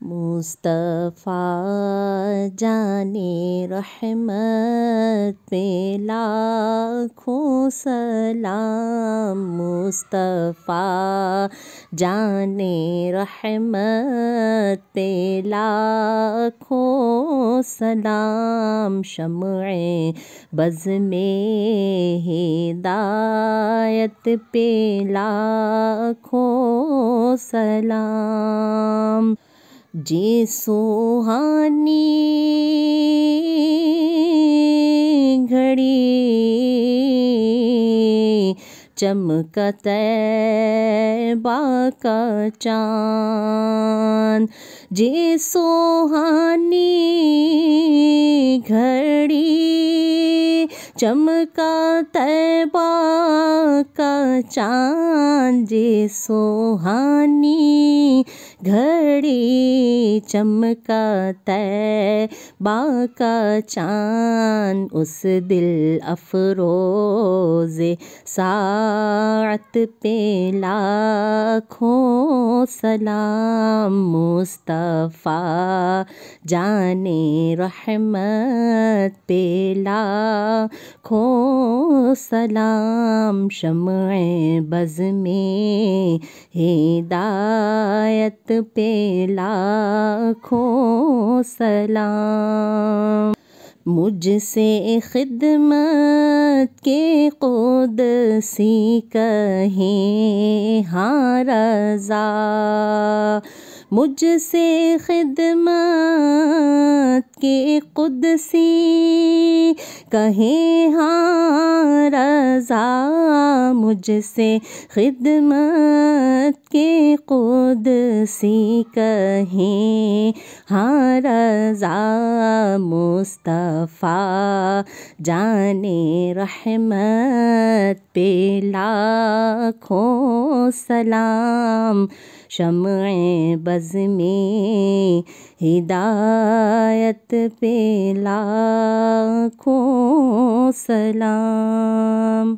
مصطفیٰ جانے رحمت پہ لاکھوں سلام، مصطفیٰ جانے رحمت پہ لاکھوں سلام، شمع بز میں ہدایت پہ لاکھوں سلام۔ جی سوہانی گھڑی چمکا طیبہ کا چاند، جی سوہانی گھڑی چمکا طیبہ کا چاند، جی سوہانی گھڑی چمکا طیبہ کا چاند، اس دل افروز ساعت پہ لاکھوں سلام، مصطفیٰ جانے رحمت پہ لاکھوں سلام، شمع بز میں ہدایت پہ لاکھوں سلام۔ مجھ سے خدمت کے قدسی کہیں ہاں رضا، مجھ سے خدمت کے قدسی کہیں ہاں رضا، مجھ سے خدمت کے قدسی کہیں ہاں رضا، مصطفیٰ جانے رحمت پہ لاکھوں سلام، شمع بز میں ہدایت پہ لاکھوں سلام۔